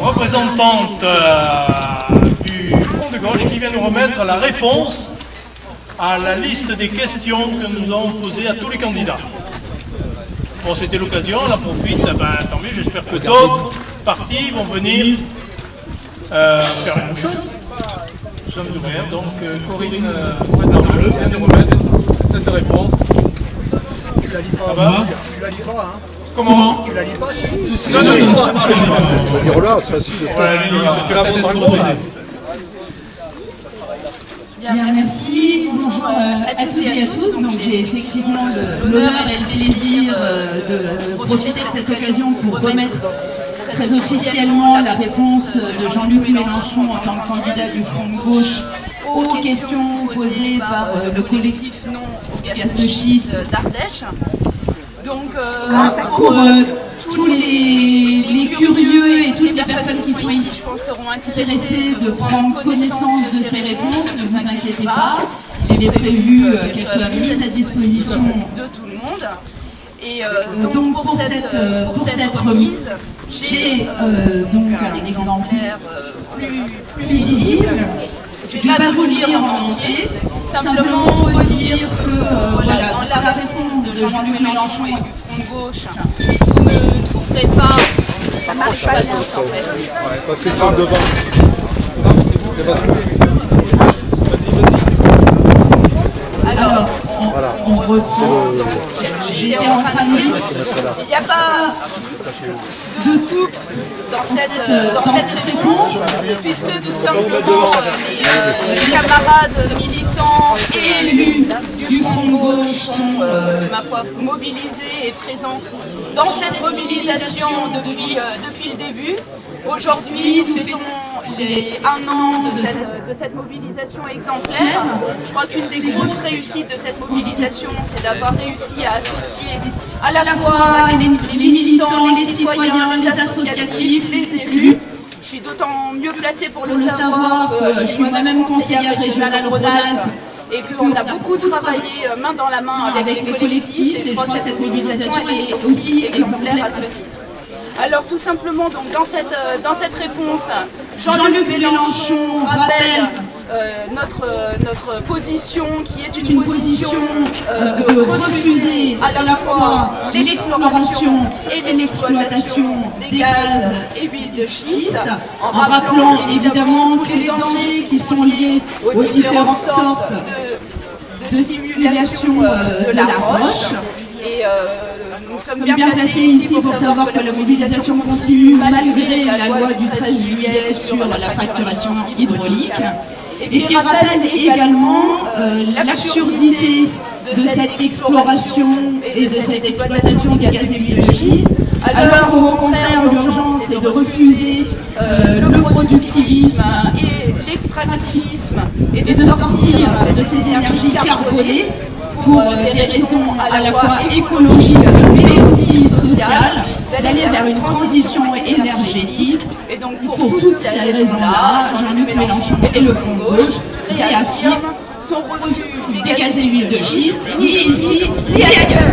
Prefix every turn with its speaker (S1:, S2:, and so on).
S1: représentante du Front de gauche qui vient nous remettre la réponse à la liste des questions que nous avons posées à tous les candidats. Bon, c'était l'occasion, on en profite, tant mieux, j'espère que d'autres partis vont venir faire la même chose. Nous sommes ouverts, donc Corinne Darbleu vient de remettre cette réponse.
S2: Tu la lis pas, tu la lis pas, hein?
S1: Comment?
S2: Tu la lis pas? Si.
S1: Non,
S2: Là, c'est facile.
S1: tu la montres en gros, là.
S3: Bien, merci. Bonjour à toutes et à tous. Donc, j'ai effectivement l'honneur et le plaisir de profiter de cette occasion pour remettre très officiellement la réponse de Jean-Luc Mélenchon en tant que candidat du Front de gauche aux questions posées par le collectif non au gaz de schiste d'Ardèche. Donc, pour tous les curieux et toutes les personnes qui sont ici, je pense, seront intéressées de prendre connaissance de ces réponses. Ne vous inquiétez pas, il est prévu qu'elles soient mises à disposition de tout le monde. Et donc pour cette remise, j'ai donc un exemplaire plus visible. Je ne vais pas vous lire en entier, simplement vous dire que voilà, dans la réponse de Jean-Luc Mélenchon et du Front de gauche, vous ne trouverez pas, ça marche pas vite en fait.
S2: Ouais, parce qu'ils sont devant. C'est parce que...
S3: Alors,
S2: Voilà.
S3: on reprend. J'étais en train de dire, il n'y a pas de scoop dans cette réponse, puisque tout simplement les camarades militants et élus du Front de gauche sont, ma foi, mobilisés et présents dans cette mobilisation depuis le début. Aujourd'hui, nous fêtons les 1 an de cette mobilisation exemplaire. Je crois qu'une des grosses réussites de cette mobilisation, c'est d'avoir réussi à associer à la fois les militants, les citoyens, les associatifs, les élus. Je suis d'autant mieux placée pour le savoir que je suis moi-même conseillère régionale Rhône-Alpes et qu'on a beaucoup travaillé main dans la main avec les collectifs, et je crois que cette mobilisation est aussi exemplaire à ce titre. Alors tout simplement, donc, dans cette réponse, Jean-Luc Mélenchon rappelle notre position qui est une position de refuser à la fois l'exploration et l'exploitation des gaz et huiles de schiste, en rappelant évidemment tous les dangers qui sont liés aux différentes sortes de stimulation de la roche. Et nous sommes bien placés ici pour savoir que la mobilisation continue malgré la loi du 13 juillet sur la fracturation hydraulique. Et puis rappelle également l'absurdité de cette exploration et de cette exploitation de gaz et huiles de schiste, alors qu'au contraire l'urgence est de refuser le productivisme et l'extractivisme et de sortir de ces énergies carbonées pour des raisons à la fois écologiques mais aussi sociales, d'aller vers une transition énergétique. Et donc pour toutes ces raisons-là, Jean-Luc Mélenchon et le Front de gauche réaffirment son refus des gaz et huiles de schiste, ni ici, ni ailleurs.